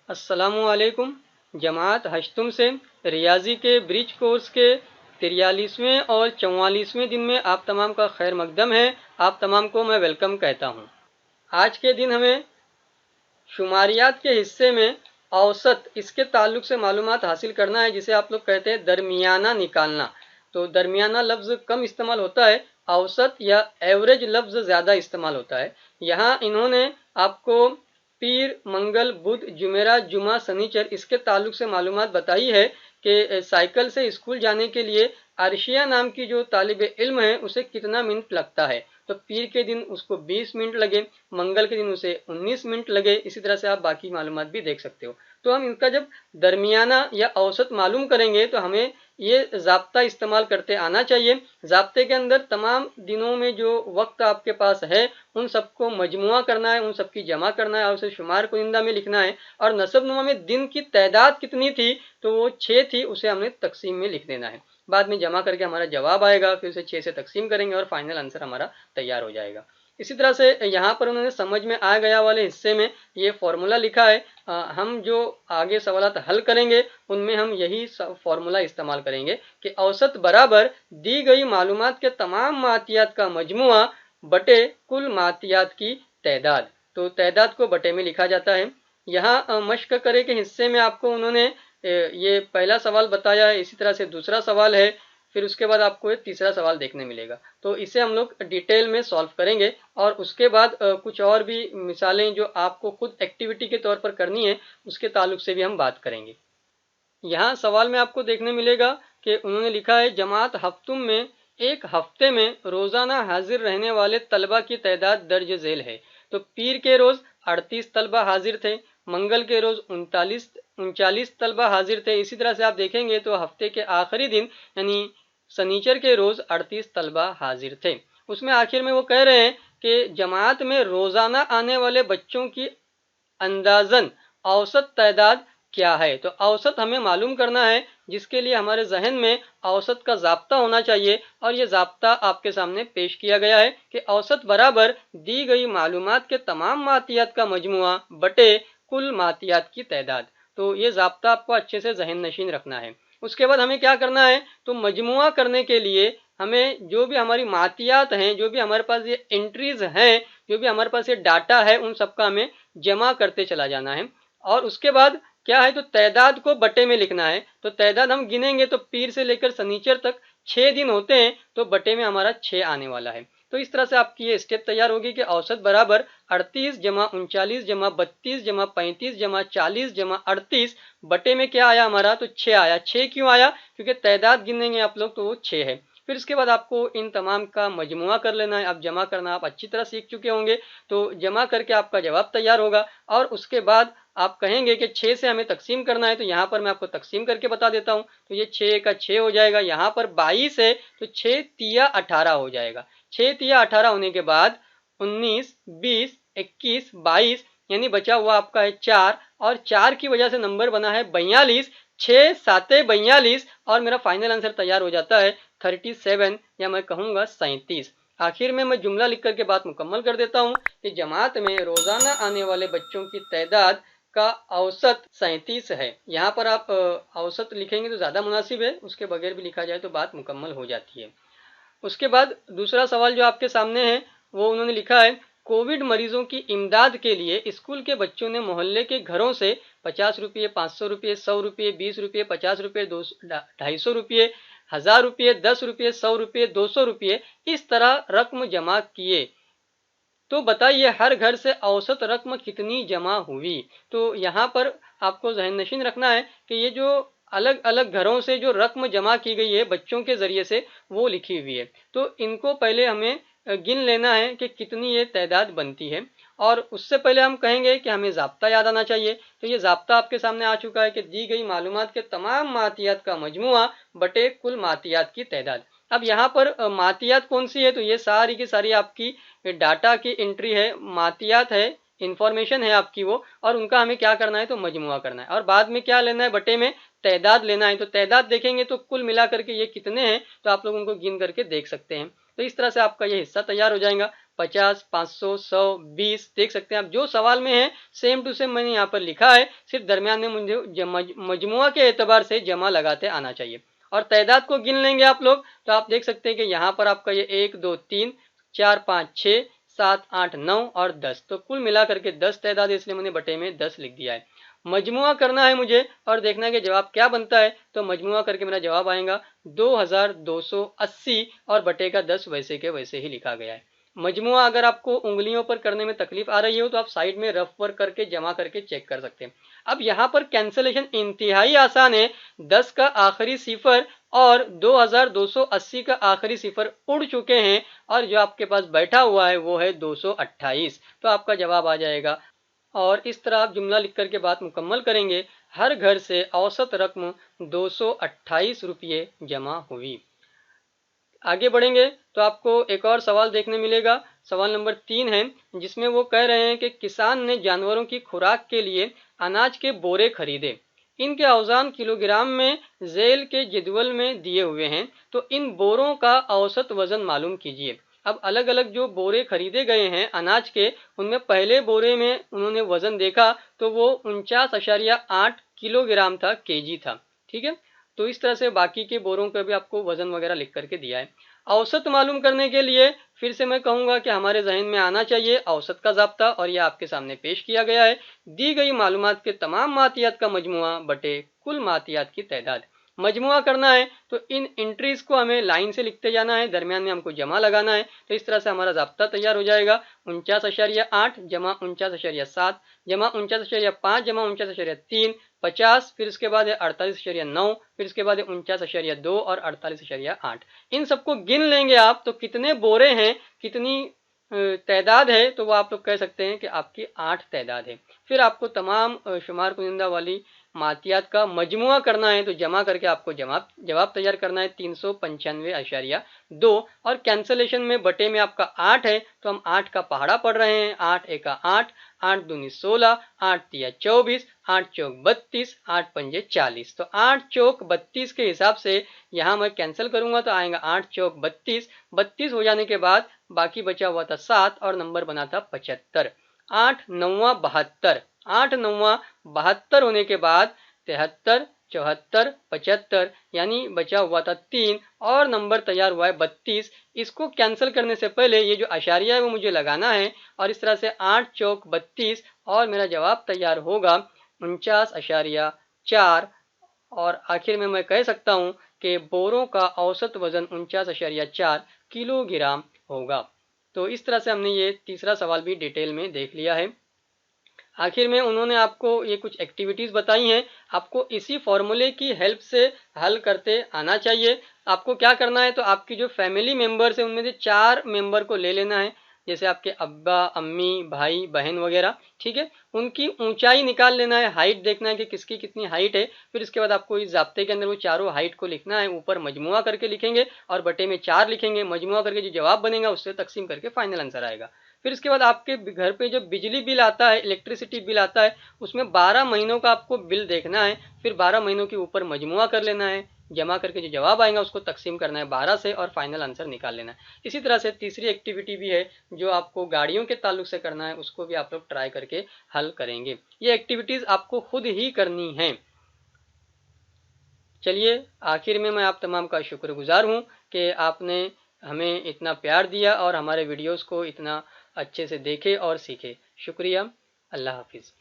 अस्सलामुअलैकुम। जमात हश्तुम से रियाजी के ब्रिज कोर्स के 43वें और 44वें दिन में आप तमाम का खैर मकदम है। आप तमाम को मैं वेलकम कहता हूँ। आज के दिन हमें शुमारियात के हिस्से में औसत इसके ताल्लुक से मालूमात हासिल करना है, जिसे आप लोग कहते हैं दरमियाना निकालना। तो दरमियाना लफ्ज़ कम इस्तेमाल होता है, औसत या एवरेज लफ्ज़ ज़्यादा इस्तेमाल होता है। यहाँ इन्होंने आपको पीर, मंगल, बुध, जुमेरात, जुमा, शनिचर इसके ताल्लुक से मालूमात बताई है कि साइकिल से स्कूल जाने के लिए आरशिया नाम की जो तालिब इल्म है उसे कितना मिनट लगता है। तो पीर के दिन उसको 20 मिनट लगे, मंगल के दिन उसे 19 मिनट लगे। इसी तरह से आप बाकी मालूमात भी देख सकते हो। तो हम इनका जब दरमियाना या औसत मालूम करेंगे तो हमें ये ज़ाब्ता इस्तेमाल करते आना चाहिए। ज़ाब्ते के अंदर तमाम दिनों में जो वक्त आपके पास है उन सबको मजमुआ करना है, उन सबकी जमा करना है और उसे शुमार कुनिंदा में लिखना है। और नसबनुमा में दिन की तादाद कितनी थी तो वो 6 थी, उसे हमने तकसीम में लिख देना है। बाद में जमा करके हमारा जवाब आएगा, फिर उसे 6 से तकसीम करेंगे और फाइनल आंसर हमारा तैयार हो जाएगा। इसी तरह से यहाँ पर उन्होंने समझ में आ गया वाले हिस्से में ये फॉर्मूला लिखा है। हम जो आगे सवालात हल करेंगे उनमें हम यही फॉर्मूला इस्तेमाल करेंगे कि औसत बराबर दी गई मालूमात के तमाम मातियात का मजमुआ बटे कुल मातियात की तादाद। तो तादाद को बटे में लिखा जाता है। यहाँ मश्क करे के हिस्से में आपको उन्होंने ये पहला सवाल बताया है, इसी तरह से दूसरा सवाल है, फिर उसके बाद आपको एक तीसरा सवाल देखने मिलेगा। तो इसे हम लोग डिटेल में सॉल्व करेंगे और उसके बाद कुछ और भी मिसालें जो आपको खुद एक्टिविटी के तौर पर करनी है उसके ताल्लुक से भी हम बात करेंगे। यहाँ सवाल में आपको देखने मिलेगा कि उन्होंने लिखा है जमात हफ्तुम में एक हफ्ते में रोज़ाना हाजिर रहने वाले तलबा की तादाद दर्ज झेल है। तो पीर के रोज़ 38 तलबा हाजिर थे, मंगल के रोज़ 39 तलबा हाजिर थे। इसी तरह से आप देखेंगे तो हफ्ते के आखिरी दिन यानी सनीचर के रोज़ 38 तलबा हाजिर थे। उसमें आखिर में वो कह रहे हैं कि जमात में रोज़ाना आने वाले बच्चों की अंदाजन औसत तादाद क्या है। तो औसत हमें मालूम करना है, जिसके लिए हमारे जहन में औसत का ज़ाब्ता होना चाहिए और ये ज़ाब्ता आपके सामने पेश किया गया है कि औसत बराबर दी गई मालूमात के तमाम मातियात का मजमुआ बटे कुल मातियात की तादाद। तो ये ज़ाब्ता आपको अच्छे से जहन नशीन रखना है। उसके बाद हमें क्या करना है, तो मजमुआ करने के लिए हमें जो भी हमारी मातियात हैं, जो भी हमारे पास ये एंट्रीज हैं, जो भी हमारे पास ये डाटा है, उन सबका हमें जमा करते चला जाना है। और उसके बाद क्या है, तो तादाद को बटे में लिखना है। तो तादाद हम गिनेंगे तो पीर से लेकर शनिचर तक 6 दिन होते हैं, तो बटे में हमारा 6 आने वाला है। तो इस तरह से आपकी ये स्टेप तैयार होगी कि औसत बराबर 38 जमा 39 जमा 32 जमा 35 जमा 40 जमा 38 बटे में क्या आया हमारा, तो 6 आया। 6 क्यों आया, क्योंकि तादाद गिनेंगे आप लोग तो वो 6 है। फिर इसके बाद आपको इन तमाम का मजमुआ कर लेना है। अब जमा करना आप अच्छी तरह सीख चुके होंगे, तो जमा करके आपका जवाब तैयार होगा। और उसके बाद आप कहेंगे कि 6 से हमें तकसीम करना है, तो यहाँ पर मैं आपको तकसीम करके बता देता हूँ। तो ये 6 का 6 हो जाएगा, यहाँ पर 22 है तो 6 तिया 18 हो जाएगा। 6 तिया 18 होने के बाद 19, 20, 21, 22 यानी बचा हुआ आपका है 4 और 4 की वजह से नंबर बना है 42। 6 साते 42 और मेरा फाइनल आंसर तैयार हो जाता है 37 या मैं कहूँगा 37। आखिर में मैं जुमला लिख करके बात मुकम्मल कर देता हूँ कि जमात में रोज़ाना आने वाले बच्चों की तादाद का औसत 37 है। यहाँ पर आप औसत लिखेंगे तो ज़्यादा मुनासिब है, उसके बगैर भी लिखा जाए तो बात मुकम्मल हो जाती है। उसके बाद दूसरा सवाल जो आपके सामने है वो उन्होंने लिखा है कोविड मरीजों की इमदाद के लिए स्कूल के बच्चों ने मोहल्ले के घरों से 50 रुपये, 500 रुपये, 100 रुपये, 20 रुपये, 50 रुपये, 250 रुपये, 1000 रुपये, 10 रुपये, 100 रुपये, 200 रुपये इस तरह रकम जमा किए। तो बताइए हर घर से औसत रकम कितनी जमा हुई। तो यहाँ पर आपको जहन नशीन रखना है कि ये जो अलग अलग घरों से जो रकम जमा की गई है बच्चों के जरिए से वो लिखी हुई है। तो इनको पहले हमें गिन लेना है कि कितनी ये तादाद बनती है। और उससे पहले हम कहेंगे कि हमें ज़ाब्ता याद आना चाहिए। तो ये ज़ाब्ता आपके सामने आ चुका है कि दी गई मालूमात के तमाम मातियात का मजमुआ बटे कुल मातियात की तादाद। अब यहाँ पर मातियात कौन सी है, तो ये सारी की सारी आपकी डाटा की एंट्री है, मातियात है, इंफॉर्मेशन है आपकी वो, और उनका हमें क्या करना है, तो मजमुआ करना है। और बाद में क्या लेना है, बटे में तादाद लेना है। तो तादाद देखेंगे तो कुल मिला करके ये कितने हैं, तो आप लोग उनको गिन करके देख सकते हैं। तो इस तरह से आपका ये हिस्सा तैयार हो जाएगा। 50, 500, 100, 20 देख सकते हैं आप। जो सवाल में है सेम टू सेम मैंने यहाँ पर लिखा है, सिर्फ दरमियान में मुझे मजमुआ के एतबार से जमा लगाते आना चाहिए। और तादाद को गिन लेंगे आप लोग तो आप देख सकते हैं कि यहाँ पर आपका ये 1, 2, 3, 4, 5, 6, 7, 8, 9 और 10, तो कुल मिलाकर के 10 तादाद है, इसलिए मैंने बटे में 10 लिख दिया है। मजमुआ करना है मुझे और देखना है कि जवाब क्या बनता है, तो मजमुआ करके मेरा जवाब आएगा 2280 और बटे का 10 वैसे के वैसे ही लिखा गया है। मजमुआ अगर आपको उंगलियों पर करने में तकलीफ आ रही हो तो आप साइड में रफ वर्क करके जमा करके चेक कर सकते हैं। अब यहाँ पर कैंसलेशन इंतहाई आसान है। 10 का आखिरी सिफर और 2280 का आखिरी सिफर उड़ चुके हैं और जो आपके पास बैठा हुआ है वो है 228, तो आपका जवाब आ जाएगा। और इस तरह आप जुमला लिख करके बात मुकम्मल करेंगे। हर घर से औसत रकम 228 रुपये जमा हुई। आगे बढ़ेंगे तो आपको एक और सवाल देखने मिलेगा। सवाल नंबर 3 है, जिसमें वो कह रहे हैं कि किसान ने जानवरों की खुराक के लिए अनाज के बोरे खरीदे। इनके औज़ान किलोग्राम में झेल के जदवल में दिए हुए हैं, तो इन बोरों का औसत वजन मालूम कीजिए। अब अलग अलग जो बोरे खरीदे गए हैं अनाज के, उनमें पहले बोरे में उन्होंने वजन देखा तो वो 49.8 किलोग्राम था, केजी था। ठीक है, तो इस तरह से बाकी के बोरों का भी आपको वजन वगैरह लिख करके दिया है। औसत मालूम करने के लिए फिर से मैं कहूंगा कि हमारे जहन में आना चाहिए औसत का ज़ाब्ता, और यह आपके सामने पेश किया गया है। दी गई मालूमात के तमाम मातियात का मजमुआ बटे कुल मातियात की तादाद। मजमुआ करना है तो इन एंट्रीज को हमें लाइन से लिखते जाना है, दरमियान में हमको जमा लगाना है। तो इस तरह से हमारा ज़ाब्ता तैयार हो जाएगा। 49.8 जमा 49.7 जमा 49.5 जमा 49.3, 50, फिर उसके बाद है 48.9, फिर उसके बाद है 49.2 और 48.8। इन सबको गिन लेंगे आप तो कितने बोरे हैं, कितनी तादाद है, तो वो आप लोग कह सकते हैं कि आपकी 8 तादाद है। फिर आपको तमाम शुमार कुनिंदा वाली मातियात का मजमुआ करना है, तो जमा करके आपको जवाब तैयार करना है 395.2। और कैंसलेशन में बटे में आपका 8 है, तो हम 8 का पहाड़ा पढ़ रहे हैं। 8 एका 8, 8 दूनी 16, 8 तिया 24, 8 चौक 32, 8 पंजे 40। तो 8 चौक 32 के हिसाब से यहाँ मैं कैंसिल करूंगा तो आएगा 8 चौक 32। 32 हो जाने के बाद बाकी बचा हुआ था 7 और नंबर बना था 75। 8 नौवा 72, 8 नौवा 72 होने के बाद 73, 74, 75, यानी बचा हुआ था 3 और नंबर तैयार हुआ है 32। इसको कैंसिल करने से पहले ये जो अशारिया है वो मुझे लगाना है, और इस तरह से 8 चौक 32 और मेरा जवाब तैयार होगा 49.4। और आखिर में मैं कह सकता हूँ कि बोरों का औसत वजन 49.4 किलोग्राम होगा। तो इस तरह से हमने ये तीसरा सवाल भी डिटेल में देख लिया है। आखिर में उन्होंने आपको ये कुछ एक्टिविटीज़ बताई हैं, आपको इसी फॉर्मूले की हेल्प से हल करते आना चाहिए। आपको क्या करना है, तो आपकी जो फैमिली मेंबर्स हैं उनमें से 4 मेंबर को ले लेना है, जैसे आपके अब्बा, अम्मी, भाई, बहन वगैरह। ठीक है, उनकी ऊंचाई निकाल लेना है, हाइट देखना है कि किसकी कितनी हाइट है। फिर इसके बाद आपको इस ज़ाब्ते के अंदर वो चारों हाइट को लिखना है, ऊपर मजमुआ करके लिखेंगे और बटे में 4 लिखेंगे। मजमुआ करके जो जवाब बनेगा उससे तकसीम करके फाइनल आंसर आएगा। फिर इसके बाद आपके घर पे जो बिजली बिल आता है, इलेक्ट्रिसिटी बिल आता है, उसमें 12 महीनों का आपको बिल देखना है। फिर 12 महीनों के ऊपर मजमुआ कर लेना है, जमा करके जो जवाब आएगा उसको तकसीम करना है 12 से और फाइनल आंसर निकाल लेना है। इसी तरह से तीसरी एक्टिविटी भी है जो आपको गाड़ियों के ताल्लुक से करना है, उसको भी आप लोग ट्राई करके हल करेंगे। ये एक्टिविटीज़ आपको खुद ही करनी है। चलिए, आखिर में मैं आप तमाम का शुक्रगुजार हूँ कि आपने हमें इतना प्यार दिया और हमारे वीडियोस को इतना अच्छे से देखे और सीखे। शुक्रिया। अल्लाह हाफिज़।